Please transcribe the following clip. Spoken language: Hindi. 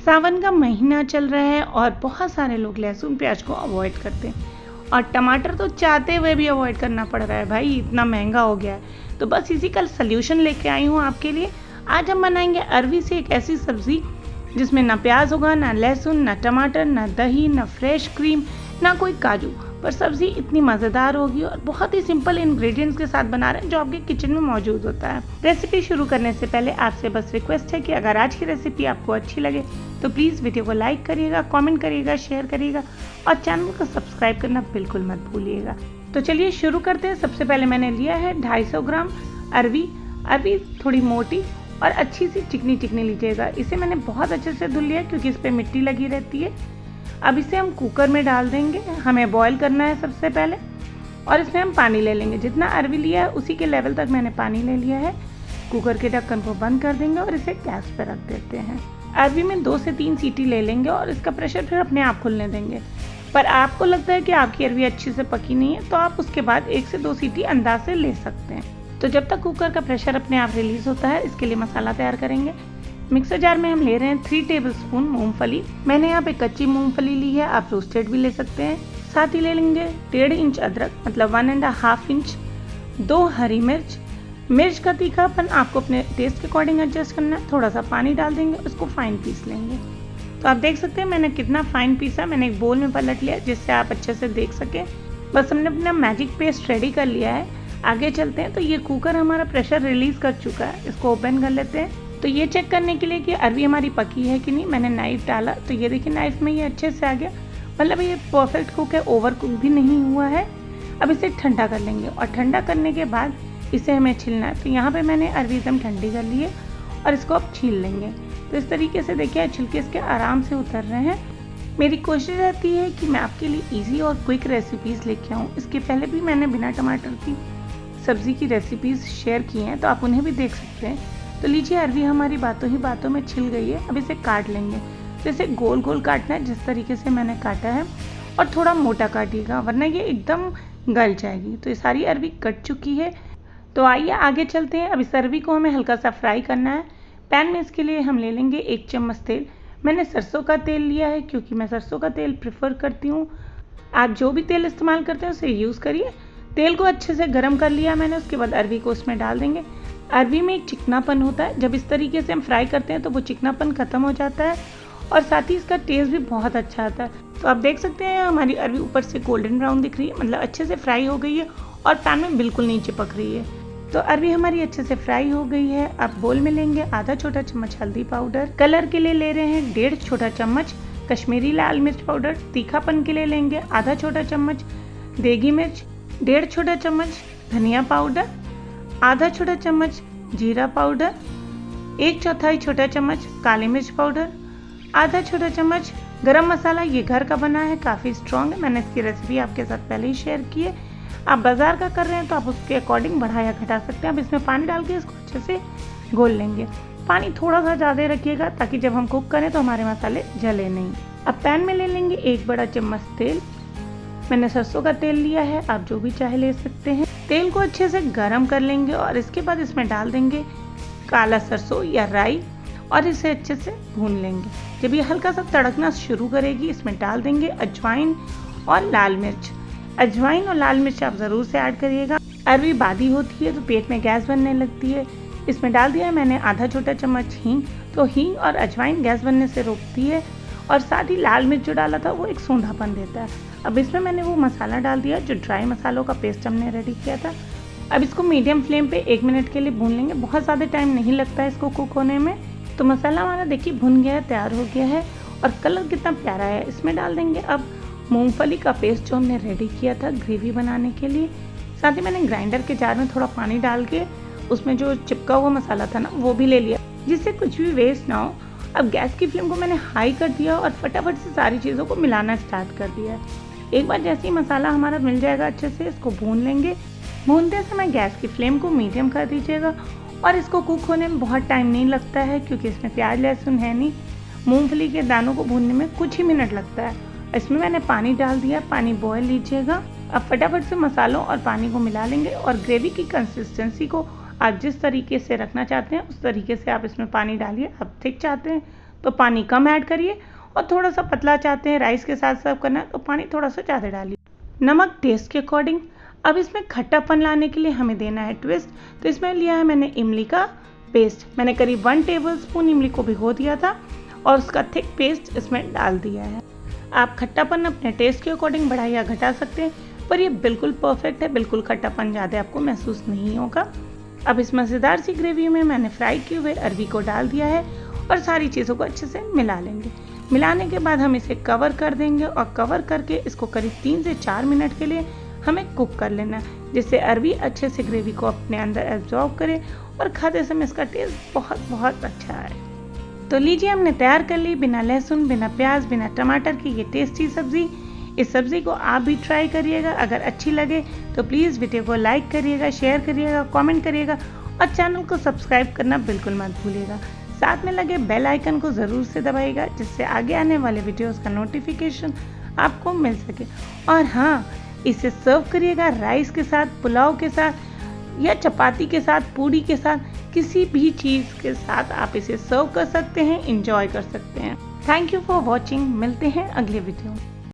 सावन का महीना चल रहा है और बहुत सारे लोग लहसुन प्याज को अवॉइड करते हैं और टमाटर तो चाहते हुए भी अवॉइड करना पड़ रहा है भाई, इतना महंगा हो गया है। तो बस इसी का सल्यूशन लेके आई हूँ आपके लिए। आज हम बनाएंगे अरवी से एक ऐसी सब्ज़ी जिसमें ना प्याज होगा, ना लहसुन, ना टमाटर, ना दही, ना फ्रेश क्रीम, ना कोई काजू, पर सब्ज़ी इतनी मज़ेदार होगी और बहुत ही सिंपल इंग्रेडिएंट्स के साथ बना रहे हैं जो आपके किचन में मौजूद होता है। रेसिपी शुरू करने से पहले आपसे बस रिक्वेस्ट है कि अगर आज की रेसिपी आपको अच्छी लगे तो प्लीज़ वीडियो को लाइक करिएगा, कमेंट करिएगा, शेयर करिएगा और चैनल को सब्सक्राइब करना बिल्कुल मत भूलिएगा। तो चलिए शुरू करते हैं। सबसे पहले मैंने लिया है 250 ग्राम अरवी। अरवी थोड़ी मोटी और अच्छी सी चिकनी चिकनी लीजिएगा। इसे मैंने बहुत अच्छे से धुल लिया क्योंकि इस पर मिट्टी लगी रहती है। अब इसे हम कुकर में डाल देंगे। हमें बॉईल करना है सबसे पहले और इसमें हम पानी ले लेंगे। जितना अरवी लिया है उसी के लेवल तक मैंने पानी ले लिया है। कुकर के ढक्कन को बंद कर देंगे और इसे गैस पर रख देते हैं। अरवी में 2 से 3 सीटी ले लेंगे और इसका प्रेशर फिर अपने आप खुलने देंगे। पर आपको लगता है कि आपकी अरवी अच्छी से पकी नहीं है तो आप उसके बाद 1 से 2 सीटी अंदाज से ले सकते हैं। तो जब तक कुकर का प्रेशर अपने आप रिलीज होता है इसके लिए मसाला तैयार करेंगे। मिक्सर जार में हम ले रहे हैं 3 टेबलस्पून मूंगफली। मैंने यहाँ पे कच्ची मूंगफली ली है, आप रोस्टेड भी ले सकते हैं। साथ ही ले लेंगे 1.5 इंच अदरक, मतलब 1.5 इंच, 2 हरी मिर्च। मिर्च का तीखापन आपको अपने टेस्ट के अकॉर्डिंग एडजस्ट करना है। थोड़ा सा पानी डाल देंगे, उसको फाइन पीस लेंगे। तो आप देख सकते हैं मैंने कितना फाइन पीसा। मैंने एक बोल में पलट लिया जिससे आप अच्छे से देख सकें। बस हमने अपना मैजिक पेस्ट रेडी कर लिया है। आगे चलते हैं। तो ये कुकर हमारा प्रेशर रिलीज कर चुका है, इसको ओपन कर लेते हैं। तो ये चेक करने के लिए कि अरवी हमारी पकी है कि नहीं, मैंने नाइफ डाला तो ये देखिए नाइफ में ये अच्छे से आ गया, मतलब ये परफेक्ट कुक है, ओवर कुक भी नहीं हुआ है। अब इसे ठंडा कर लेंगे और ठंडा करने के बाद इसे हमें छीलना है। तो यहाँ पे मैंने अरवी एकदम ठंडी कर ली है और इसको अब छील लेंगे। तो इस तरीके से देखिए छिलके इसके आराम से उतर रहे हैं। मेरी कोशिश रहती है कि मैं आपके लिए ईजी और क्विक रेसिपीज़ लेके आऊँ। इसके पहले भी मैंने बिना टमाटर की सब्ज़ी की रेसिपीज़ शेयर की हैं, तो आप उन्हें भी देख सकते हैं। तो लीजिए अरवी हमारी बातों ही बातों में छिल गई है। अब इसे काट लेंगे। तो इसे गोल गोल काटना है जिस तरीके से मैंने काटा है, और थोड़ा मोटा काटिएगा वरना ये एकदम गल जाएगी। तो ये सारी अरवी कट चुकी है। तो आइए आगे चलते हैं। अब इस अरवी को हमें हल्का सा फ्राई करना है। पैन में इसके लिए हम ले लेंगे 1 चम्मच तेल। मैंने सरसों का तेल लिया है क्योंकि मैं सरसों का तेल प्रेफर करती हूँ। आप जो भी तेल इस्तेमाल करते हैं उसे यूज़ करिए। तेल को अच्छे से गर्म कर लिया मैंने। उसके बाद अरवी को उसमें डाल देंगे। अरवी में एक चिकनापन होता है, जब इस तरीके से हम फ्राई करते हैं तो वो चिकनापन ख़त्म हो जाता है और साथ ही इसका टेस्ट भी बहुत अच्छा आता है। तो आप देख सकते हैं हमारी अरवी ऊपर से गोल्डन ब्राउन दिख रही है, मतलब अच्छे से फ्राई हो गई है और पैन में बिल्कुल नहीं चिपक रही है। तो अरवी हमारी अच्छे से फ्राई हो गई है। अब बोल में लेंगे आधा छोटा चम्मच हल्दी पाउडर। कलर के लिए ले रहे हैं 1.5 छोटा चम्मच कश्मीरी लाल मिर्च पाउडर। तीखापन के लिए लेंगे आधा छोटा चम्मच देगी मिर्च, 1.5 छोटा चम्मच धनिया पाउडर, आधा छोटा चम्मच जीरा पाउडर, 1/4 छोटा चम्मच काली मिर्च पाउडर, आधा छोटा चम्मच गरम मसाला। ये घर का बना है, काफ़ी स्ट्रॉन्ग है। मैंने इसकी रेसिपी आपके साथ पहले ही शेयर की है। आप बाज़ार का कर रहे हैं तो आप उसके अकॉर्डिंग बढ़ा या घटा सकते हैं। अब इसमें पानी डाल के इसको अच्छे से घोल लेंगे। पानी थोड़ा सा ज़्यादा रखिएगा ताकि जब हम कुक करें तो हमारे मसाले जले नहीं। अब पैन में ले लेंगे 1 बड़ा चम्मच तेल। मैंने सरसों का तेल लिया है, आप जो भी चाहे ले सकते हैं। तेल को अच्छे से गरम कर लेंगे और इसके बाद इसमें डाल देंगे काला सरसों या राई और इसे अच्छे से भून लेंगे। जब ये हल्का सा तड़कना शुरू करेगी इसमें डाल देंगे अजवाइन और लाल मिर्च। अजवाइन और लाल मिर्च आप ज़रूर से ऐड करिएगा। अरवी बादी होती है तो पेट में गैस बनने लगती है। इसमें डाल दिया है मैंने आधा छोटा चम्मच हींग। तो हींग और अजवाइन गैस बनने से रोकती है और साथ ही लाल मिर्च जो डाला था वो एक सूंधापन देता है। अब इसमें मैंने वो मसाला डाल दिया जो ड्राई मसालों का पेस्ट हमने रेडी किया था। अब इसको मीडियम फ्लेम पे 1 मिनट के लिए भून लेंगे। बहुत ज़्यादा टाइम नहीं लगता है इसको कुक होने में। तो मसाला हमारा देखिए भुन गया है, तैयार हो गया है और कलर कितना प्यारा है। इसमें डाल देंगे अब मूंगफली का पेस्ट जो हमने रेडी किया था ग्रेवी बनाने के लिए। साथ ही मैंने ग्राइंडर के जार में थोड़ा पानी डाल के उसमें जो चिपका हुआ मसाला था ना वो भी ले लिया, जिससे कुछ भी वेस्ट ना हो। अब गैस की फ्लेम को मैंने हाई कर दिया और फटाफट से सारी चीज़ों को मिलाना स्टार्ट कर दिया है। एक बार जैसे ही मसाला हमारा मिल जाएगा अच्छे से इसको भून लेंगे। भूनते समय गैस की फ्लेम को मीडियम कर दीजिएगा और इसको कुक होने में बहुत टाइम नहीं लगता है क्योंकि इसमें प्याज लहसुन है नहीं। मूंगफली के दानों को भूनने में कुछ ही मिनट लगता है। इसमें मैंने पानी डाल दिया, पानी बॉयल लीजिएगा। अब फटाफट से मसालों और पानी को मिला लेंगे और ग्रेवी की कंसिस्टेंसी को आप जिस तरीके से रखना चाहते हैं उस तरीके से आप इसमें पानी डालिए। आप थिक चाहते हैं तो पानी कम ऐड करिए, और थोड़ा सा पतला चाहते हैं राइस के साथ सर्व करना है तो पानी थोड़ा सा ज़्यादा डालिए। नमक टेस्ट के अकॉर्डिंग। अब इसमें खट्टापन लाने के लिए हमें देना है ट्विस्ट, तो इसमें लिया है मैंने इमली का पेस्ट। मैंने करीब 1 टेबलस्पून इमली को भिगो दिया था और उसका थिक पेस्ट इसमें डाल दिया है। आप खट्टापन अपने टेस्ट के अकॉर्डिंग बढ़ा या घटा सकते हैं, पर ये बिल्कुल परफेक्ट है, बिल्कुल खट्टापन ज़्यादा आपको महसूस नहीं होगा। अब इस मज़ेदार सी ग्रेवी में मैंने फ्राई किए हुए अरबी को डाल दिया है और सारी चीज़ों को अच्छे से मिला लेंगे। मिलाने के बाद हम इसे कवर कर देंगे और कवर करके इसको करीब 3 से 4 मिनट के लिए हमें कुक कर लेना है, जिससे अरबी अच्छे से ग्रेवी को अपने अंदर एब्जॉर्ब करे और खाते समय इसका टेस्ट बहुत अच्छा आए। तो लीजिए, हमने तैयार कर ली बिना लहसुन, बिना प्याज, बिना टमाटर की ये टेस्टी सब्ज़ी। इस सब्ज़ी को आप भी ट्राई करिएगा। अगर अच्छी लगे तो प्लीज़ वीडियो को लाइक करिएगा, शेयर करिएगा, कमेंट करिएगा और चैनल को सब्सक्राइब करना बिल्कुल मत भूलिएगा। साथ में लगे बेल आइकन को ज़रूर से दबाइएगा, जिससे आगे आने वाले वीडियोस का नोटिफिकेशन आपको मिल सके। और हाँ, इसे सर्व करिएगा राइस के साथ, पुलाव के साथ या चपाती के साथ, पूड़ी के साथ, किसी भी चीज़ के साथ आप इसे सर्व कर सकते हैं, इंजॉय कर सकते हैं। Thank you for watching. मिलते हैं अगले वीडियो में।